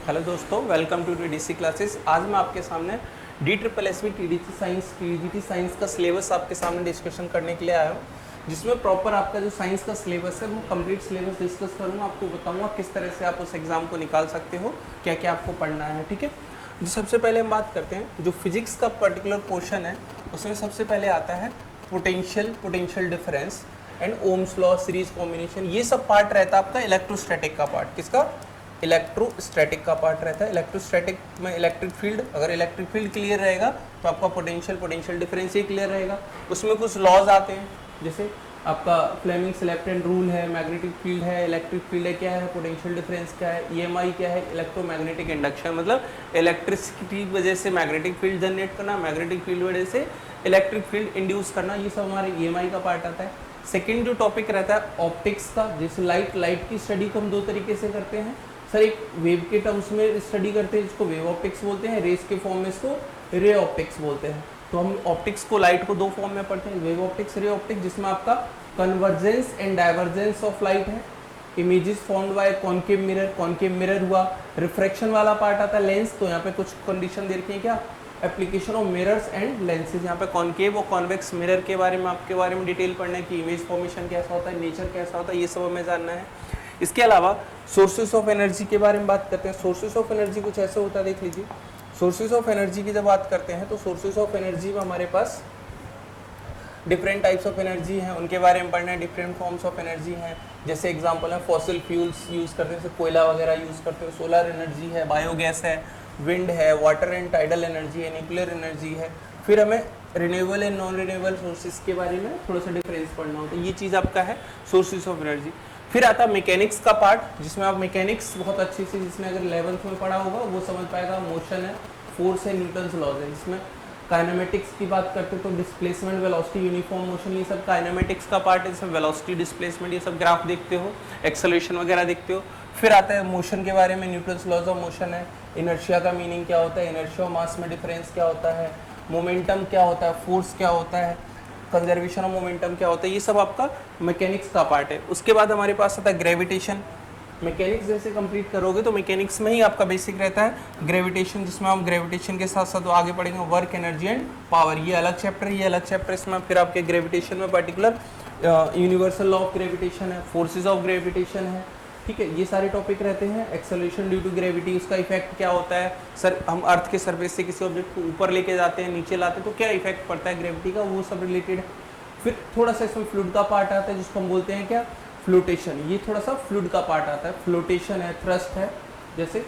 Hello दोस्तों, welcome to TDC classes. आज मैं आपके सामने DSSB TDC science TGT science का सिलेबस आपके सामने डिस्कशन करने के लिए आया हूँ, जिसमें प्रॉपर आपका जो साइंस का सिलेबस है वो कंप्लीट सिलेबस डिस्कस करूँगा। आपको बताऊँगा किस तरह से आप उस एग्ज़ाम को निकाल सकते हो, क्या क्या आपको पढ़ना है। ठीक है, जो सबसे पहले हम बात करते हैं, जो फिजिक्स का पर्टिकुलर पोर्शन है उसमें सबसे पहले आता है potential difference and Ohm's law, series combination. ये सब पार्ट रहता है आपका इलेक्ट्रोस्टैटिक का पार्ट। किसका? इलेक्ट्रोस्टैटिक का पार्ट रहता है। इलेक्ट्रोस्टैटिक में इलेक्ट्रिक फील्ड, अगर इलेक्ट्रिक फील्ड क्लियर रहेगा तो आपका पोटेंशियल डिफरेंस ही क्लियर रहेगा। उसमें कुछ लॉज आते हैं, जैसे आपका फ्लेमिंग्स लेफ्ट हैंड रूल है, मैग्नेटिक फील्ड है, इलेक्ट्रिक फील्ड है, क्या है, पोटेंशियल डिफरेंस क्या है, EMI क्या है, इलेक्ट्रोमैग्नेटिक इंडक्शन, मतलब इलेक्ट्रिसिटी की वजह से मैग्नेटिक फील्ड जनरेट करना, मैग्नेटिक फील्ड वजह से इलेक्ट्रिक फील्ड इंड्यूस करना, ये सब हमारे EMI का पार्ट आता है। सेकेंड जो टॉपिक रहता है ऑप्टिक्स का, जैसे लाइट की स्टडी को हम दो तरीके से करते हैं। सर, एक वेव के टर्म्स में स्टडी करते हैं जिसको वेव ऑप्टिक्स बोलते हैं, रेस के फॉर्म में इसको रे ऑप्टिक्स बोलते हैं। तो हम ऑप्टिक्स को, लाइट को दो फॉर्म में पढ़ते हैं, वेव ऑप्टिक्स, रे ऑप्टिक्स, जिसमें आपका convergence and divergence of light है, images formed by concave mirror हुआ, रिफ्रैक्शन वाला पार्ट आता है लेंस। तो यहाँ पे कुछ कंडीशन दे रखी है, क्या, application of mirrors and lenses. यहाँ पे कॉन्केव और कॉन्वेक्स मिरर के बारे में, आपके बारे में डिटेल पढ़ना है कि इमेज फॉर्मेशन कैसा होता है, नेचर कैसा होता है, ये सब हमें जानना है। इसके अलावा सोर्सेज ऑफ एनर्जी के बारे में बात करते हैं। सोर्सेज ऑफ एनर्जी कुछ ऐसे होता है, देख लीजिए। सोर्सेज ऑफ एनर्जी की जब बात करते हैं तो सोर्सेज ऑफ एनर्जी में हमारे पास डिफरेंट टाइप्स ऑफ एनर्जी हैं, उनके बारे में पढ़ना है। डिफरेंट फॉर्म्स ऑफ एनर्जी हैं, जैसे एग्जांपल है फॉसिल फ्यूल्स यूज़ करते हैं, जैसे कोयला वगैरह यूज़ करते हैं, सोलर एनर्जी है, बायोगैस है, विंड है, वाटर एंड टाइडल एनर्जी है, न्यूक्लियर एनर्जी है। फिर हमें renewable and non renewable sources के बारे में थोड़ा सा डिफरेंस पढ़ना होता है। ये चीज़ आपका है सोर्सेज ऑफ एनर्जी। फिर आता है मैकेनिक्स का पार्ट, जिसमें आप मैकेनिक्स बहुत अच्छी से, जिसने अगर 11th में पढ़ा होगा वो समझ पाएगा। मोशन है, फोर्स है, न्यूटन्स लॉज है। जिसमें काइनेमेटिक्स की बात करते हैं तो डिस्प्लेसमेंट, वेलोसिटी, यूनिफॉर्म मोशन, ये सब काइनेमेटिक्स का पार्ट है। जिसमें वेलोसिटी, डिस्प्लेसमेंट, ये सब ग्राफ देखते हो, एक्सेलरेशन वगैरह देखते हो। फिर आता है मोशन के बारे में, न्यूटन्स लॉज ऑफ मोशन है, इनर्शिया का मीनिंग क्या होता है, इनर्शिया और मास में डिफरेंस क्या होता है, मोमेंटम क्या होता है, फोर्स क्या होता है, कंजर्वेशन ऑफ मोमेंटम क्या होता है, ये सब आपका मैकेनिक्स का पार्ट है। उसके बाद हमारे पास आता है ग्रेविटेशन। मैकेनिक्स जैसे कंप्लीट करोगे तो मैकेनिक्स में ही आपका बेसिक रहता है ग्रेविटेशन, जिसमें हम ग्रेविटेशन के साथ साथ आगे पढ़ेंगे वर्क, एनर्जी एंड पावर। ये अलग चैप्टर है, ये अलग चैप्टर। इसमें फिर आपके ग्रेविटेशन में particular universal law of gravitation है, फोर्सेज ऑफ ग्रेविटेशन है। ठीक है, ये सारे टॉपिक रहते हैं। एक्सेलरेशन ड्यू टू ग्रेविटी, उसका इफेक्ट क्या होता है। सर, हम अर्थ के सरफेस से किसी ऑब्जेक्ट को ऊपर लेके जाते हैं, नीचे लाते हैं, तो क्या इफेक्ट पड़ता है ग्रेविटी का, वो सब रिलेटेड है। फिर थोड़ा सा इसमें फ्लूइड का पार्ट आता है, जिसको हम बोलते हैं क्या, फ्लोटेशन। ये थोड़ा सा फ्लूइड का पार्ट आता है। फ्लोटेशन है, थ्रस्ट है। जैसे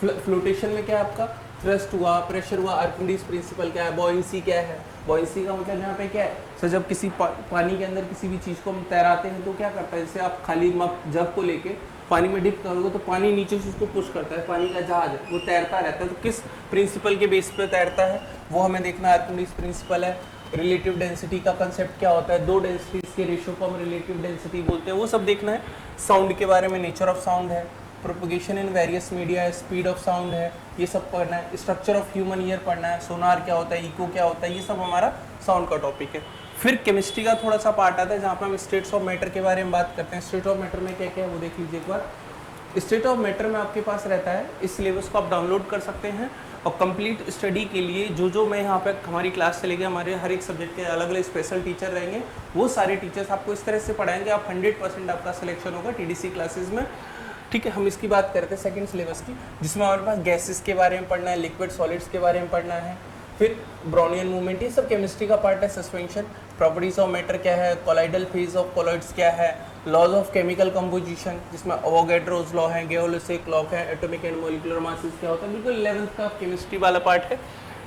फ्लोटेशन में क्या है आपका, थ्रस्ट हुआ, प्रेशर हुआ, आर्किमिडीज प्रिंसिपल क्या है, बॉयंसी क्या है। बॉयंसी का मतलब यहाँ पे क्या है, सर जब किसी पानी के अंदर किसी भी चीज़ को हम तैराते हैं तो क्या करता है, जैसे आप खाली मग जग को लेके पानी में डिप करोगे तो पानी नीचे से उसको पुश करता है, पानी का जहाज है वो तैरता रहता है। तो किस प्रिंसिपल के बेस पे तैरता है वो हमें देखना है, आर्किमिडीज प्रिंसिपल है। रिलेटिव डेंसिटी का कंसेप्ट क्या होता है, दो डेंसिटीज के रेशियो को हम रिलेटिव डेंसिटी बोलते हैं, वो सब देखना है। साउंड के बारे में, नेचर ऑफ साउंड है, प्रोपगेशन इन वेरियस मीडिया है, स्पीड ऑफ साउंड है, ये सब पढ़ना है। स्ट्रक्चर ऑफ ह्यूमन ईयर पढ़ना है, सोनार क्या होता है, इको क्या होता है, ये सब हमारा साउंड का टॉपिक है। फिर केमिस्ट्री का थोड़ा सा पार्ट आता है, जहाँ पर हम स्टेट्स ऑफ मैटर के बारे में बात करते हैं। स्टेट ऑफ मैटर में क्या क्या है वो देख लीजिए एक बार। स्टेट ऑफ मैटर में आपके पास रहता है, इस सिलेबस को आप डाउनलोड कर सकते हैं और कंप्लीट स्टडी के लिए जो मैं यहाँ पे हमारी क्लास चलेगी, हमारे हर एक सब्जेक्ट के अलग अलग स्पेशल टीचर रहेंगे, वो सारे टीचर्स आपको इस तरह से पढ़ाएंगे, आप 100% आपका सिलेक्शन होगा टीडीसी क्लासेस में। ठीक है, हम इसकी बात करते हैं सेकंड सिलेबस की, जिसमें हमारे पास गैसेस के बारे में पढ़ना है, लिक्विड सॉलिड्स के बारे में पढ़ना है। फिर ब्राउनियन मूवमेंट, ये सब केमिस्ट्री का पार्ट है। सस्पेंशन, प्रॉपर्टीज ऑफ मैटर क्या है, कोलाइडल फेज ऑफ कोलॉइड्स क्या है, लॉज ऑफ केमिकल कंपोजिशन, जिसमें अवोगाड्रोस लॉ है, गेओल्से क्लॉक है, एटॉमिक एंड मॉलिक्यूलर मासेस क्या होता है, बिल्कुल 11th का केमिस्ट्री वाला पार्ट है।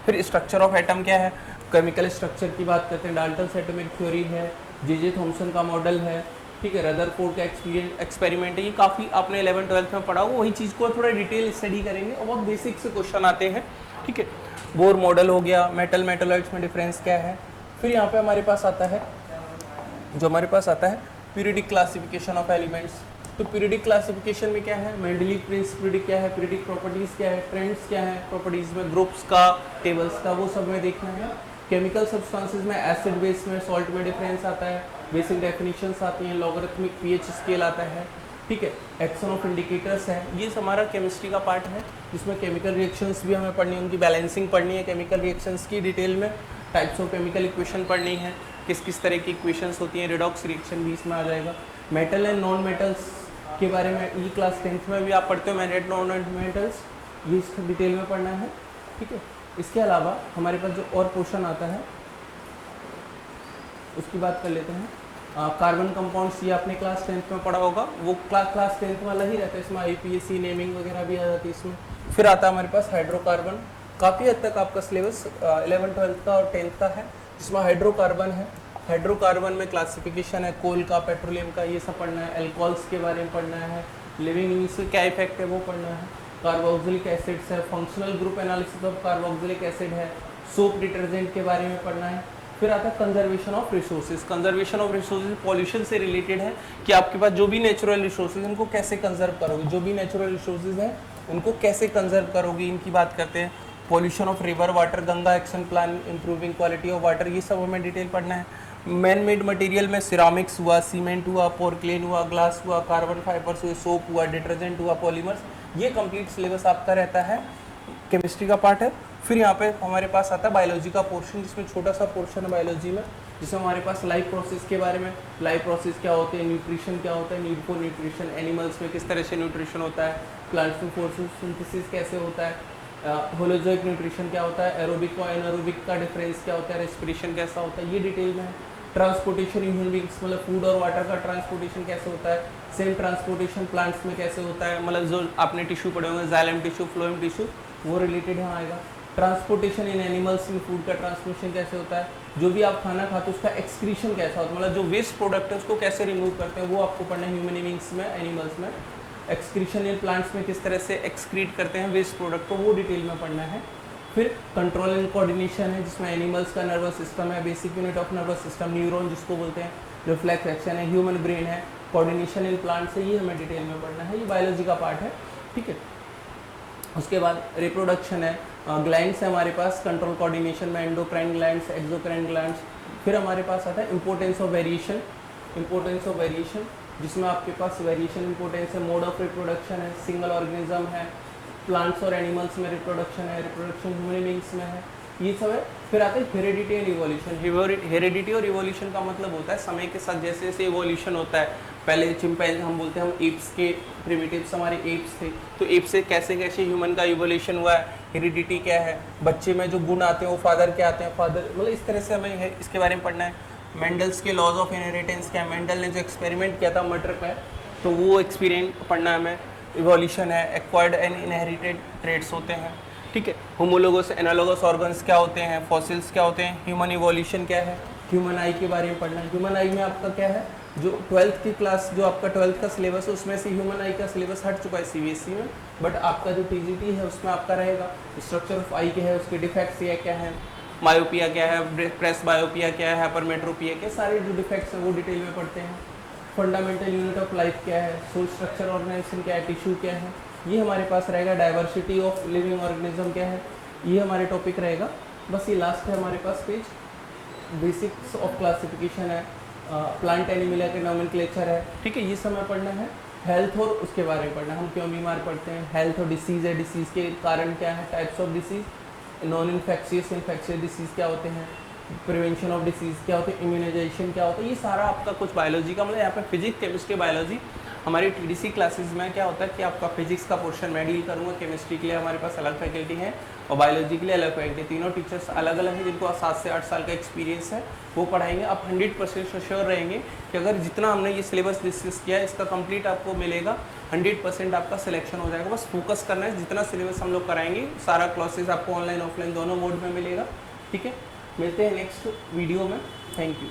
फिर स्ट्रक्चर ऑफ एटम क्या है, केमिकल स्ट्रक्चर की बात करते हैं, डाल्टन्स एटॉमिक थ्योरी है, जे थॉमसन का मॉडल है। ठीक है, रदरफोर्ड का एक्सपेरिमेंट है, ये काफ़ी आपने 11th-12th में पढ़ा हो, वही चीज़ को थोड़ा डिटेल स्टडी करेंगे और बहुत बेसिक से क्वेश्चन आते हैं। ठीक है, बोर मॉडल हो गया, मेटल मेटलॉइड्स में डिफरेंस क्या है। फिर यहाँ पे हमारे पास आता है, जो हमारे पास आता है पीरियडिक क्लासिफिकेशन ऑफ एलिमेंट्स। तो पीरियडिक क्लासिफिकेशन में क्या है, मेंडलीव प्रिंस पीरियडिक क्या है, पीरियडिक प्रॉपर्टीज़ क्या है, ट्रेंड्स क्या है, प्रॉपर्टीज़ में ग्रुप्स का, टेबल्स का, वो सब में देखना है। केमिकल सब्सटेंसेस में एसिड बेस में, सॉल्ट में डिफरेंस आता है, बेसिक डेफिनेशंस आती हैं, लॉगरिथमिक पीएच स्केल आता है। ठीक है। एक्शन ऑफ इंडिकेटर्स है, ये हमारा केमिस्ट्री का पार्ट है जिसमें केमिकल रिएक्शंस भी हमें पढ़नी है, उनकी बैलेंसिंग पढ़नी है केमिकल रिएक्शंस की डिटेल में, टाइप्स ऑफ केमिकल इक्वेशन पढ़नी है, किस किस तरह की इक्वेशंस होती हैं, रिडॉक्स रिएक्शन भी इसमें आ जाएगा। मेटल एंड नॉन मेटल्स के बारे में ये क्लास 10th में भी आप पढ़ते हो, मेटल नॉन मेटल्स, ये इसको डिटेल में पढ़ना है, ठीक है। इसके अलावा हमारे पास जो और पोर्शन आता है उसकी बात कर लेते हैं। कार्बन कंपाउंड्स, ये आपने क्लास 10th में पढ़ा होगा, वो क्लास 10th वाला ही रहता है, इसमें IPAC नेमिंग वगैरह भी आ जाती है इसमें। फिर आता है हमारे पास हाइड्रोकार्बन, काफ़ी हद तक आपका सिलेबस 11th 12th का और 10th का है, जिसमें हाइड्रोकार्बन है। हाइड्रोकार्बन में क्लासिफिकेशन है, कोल का, पेट्रोलियम का, ये सब पढ़ना है। एल्कोहल्स के बारे में पढ़ना है, लिविंग यूनिट्स से क्या इफेक्ट है वो पढ़ना है। कार्बोक्सिलिक एसिड्स है, functional group analysis of carboxylic acid है, सोप डिटर्जेंट के बारे में पढ़ना है। फिर आता है conservation of resources. Conservation of resources pollution से रिलेटेड है कि आपके पास जो भी नेचुरल रिसोर्सेज उनको कैसे कंजर्व करोगे, जो भी नेचुरल रिसोर्सेज हैं उनको कैसे कंजर्व करोगे, इनकी बात करते हैं। Pollution of river water, Ganga action plan, improving quality of water, ये सब हमें डिटेल पढ़ना है। मैन मेड मटेरियल में सिरामिक्स हुआ, सीमेंट हुआ, पोर्क्लेन हुआ, ग्लास हुआ, कार्बन फाइबर्स हुए, सोप हुआ, डिटर्जेंट हुआ, पॉलीमर्स, ये कंप्लीट सिलेबस आपका रहता है, केमिस्ट्री का पार्ट है। फिर यहाँ पे हमारे पास आता है बायोलॉजी का पोर्शन, जिसमें छोटा सा पोर्शन है बायोलॉजी में, जिसमें हमारे पास लाइफ प्रोसेस के बारे में, लाइफ प्रोसेस क्या होते हैं, न्यूट्रिशन क्या होता है, नीड फॉर न्यूट्रिशन, एनिमल्स में किस तरह से न्यूट्रिशन होता है, प्लांट्स में फोटोसिंथेसिस कैसे होता है, होलोजोइक न्यूट्रिशन क्या होता है, एरोबिक और एनारोबिक का डिफरेंस क्या होता है, रेस्पिरेशन कैसा होता है, ये डिटेल में है। ट्रांसपोर्टेशन ह्यूमन बींग्स, मतलब फूड और वाटर का ट्रांसपोर्टेशन कैसे होता है, सेम ट्रांसपोर्टेशन प्लांट्स में कैसे होता है, मतलब जो आपने टिश्यू पढ़े होंगे, जाइलम टिश्यू, फ्लोएम टिश्यू, वो रिलेटेड यहाँ आएगा। Transportation in animals in food का ट्रांसपोर्टेशन कैसे होता है, जो भी आप खाना खाते हो उसका एक्सक्रीशन कैसा होता है, मतलब जो वेस्ट प्रोडक्ट है उसको कैसे रिमूव करते हैं, वो आपको पढ़ना है ह्यूमन बींग्स में, एनिमल्स में। एक्सक्रीशन इन प्लांट्स में किस तरह से एक्सक्रीट करते हैं वेस्ट प्रोडक्ट को, वो डिटेल में पढ़ना है। फिर कंट्रोल एंड कोऑर्डिनेशन है, जिसमें एनिमल्स का नर्वस सिस्टम है, basic unit of nervous system, neuron जिसको बोलते हैं, रिफ्लेक्स एक्शन है, ह्यूमन ब्रेन है, कोऑर्डिनेशन इन प्लांट्स है, ये हमें डिटेल में पढ़ना है, ये बायोलॉजी का पार्ट है, ठीक है। उसके बाद रिप्रोडक्शन है, ग्लैंड्स है हमारे पास, कंट्रोल कोऑर्डिनेशन में एंडोक्राइन ग्लैंड्स, एक्सोक्राइन ग्लैंड्स। फिर हमारे पास आता है importance of variation, importance of variation, जिसमें आपके पास वेरिएशन इंपॉर्टेंस है, मोड ऑफ रिप्रोडक्शन है, सिंगल ऑर्गेनिज्म है, प्लांट्स और एनिमल्स में रिप्रोडक्शन है, रिप्रोडक्शन ह्यूमन बींग्स में है, ये सब है। फिर आते हैं हेरेडिटी एंड इवोल्यूशन। हेरेडिटी और इवोल्यूशन का मतलब होता है समय के साथ जैसे जैसे इवोल्यूशन होता है, पहले चिंपैंजी हम बोलते हैं, हम एप्स के प्रिमिटिव्स हमारे एप्स थे, तो एप से कैसे कैसे ह्यूमन का इवोल्यूशन हुआ है, हेरिडिटी क्या है, बच्चे में जो गुण आते हैं वो फादर के आते हैं, फादर मतलब इस तरह से हमें इसके बारे में पढ़ना है। मेंडल्स के लॉज ऑफ इनहेरिटेंस क्या है, मेंडल ने जो एक्सपेरिमेंट किया था मटर पर, तो वो एक्सपीरियंस पढ़ना है हमें। इवोल्यूशन है, एक्वायर्ड एंड इनहेरिटेड ट्रेड्स होते हैं, ठीक है। होमोलोगस एनालोगस ऑर्गन्स क्या होते हैं, फॉसिल्स क्या होते हैं, ह्यूमन इवोल्यूशन क्या है, ह्यूमन आई के बारे में पढ़ना है। ह्यूमन आई में आपका क्या है, जो 12th की क्लास, जो आपका 12th का सिलेबस है उसमें से ह्यूमन आई का सिलेबस हट चुका है CBSE में, बट आपका जो TGT है उसमें आपका रहेगा स्ट्रक्चर ऑफ आई क्या है, उसके डिफेक्ट्स क्या है, मायोपिया क्या है, प्रेस बायोपिया क्या है, हाइपरमेट्रोपिया क्या, सारे जो डिफेक्ट्स हैं वो डिटेल में पढ़ते हैं। फंडामेंटल यूनिट ऑफ लाइफ क्या है, सोल स्ट्रक्चर ऑर्गेनाइजेशन क्या है, टिश्यू क्या है, ये हमारे पास रहेगा। डाइवर्सिटी ऑफ लिविंग ऑर्गेनिज्म क्या है, ये हमारे टॉपिक रहेगा। बस ये लास्ट है हमारे पास पेज, बेसिक्स ऑफ क्लासिफिकेशन है, प्लांट एनिमल के नोमेनक्लेचर है, ठीक है, ये समय पढ़ना है। हेल्थ और उसके बारे में पढ़ना है, हम क्यों बीमार पड़ते हैं, हेल्थ और डिसीज़ है, डिसीज़ के कारण क्या है, types of disease, non infectious infectious disease क्या होते हैं, प्रिवेंशन ऑफ डिसीज़ क्या होते हैं, इम्यूनाइजेशन क्या होता है, ये सारा आपका कुछ बायोलॉजी का, मतलब यहाँ पे फिजिक्स केमिस्ट्री बायोलॉजी। हमारी TDC क्लासेस में क्या होता है कि आपका फिजिक्स का पोर्शन मैं डील करूँगा, केमिस्ट्री के लिए हमारे पास अलग फैकल्टी है और बायोलॉजी के लिए अलग फैकल्टी, तीनों टीचर्स अलग अलग हैं जिनको 7 से 8 साल का एक्सपीरियंस है, वो पढ़ाएंगे। आप 100% श्योर रहेंगे कि अगर जितना हमने ये सिलेबस डिस्कस किया है इसका कंप्लीट आपको मिलेगा, 100% आपका सिलेक्शन हो जाएगा। बस फोकस करना है, जितना सिलेबस हम लोग कराएंगे सारा क्लासेस आपको ऑनलाइन ऑफलाइन दोनों मोड में मिलेगा, ठीक है। मिलते हैं नेक्स्ट वीडियो में, थैंक यू।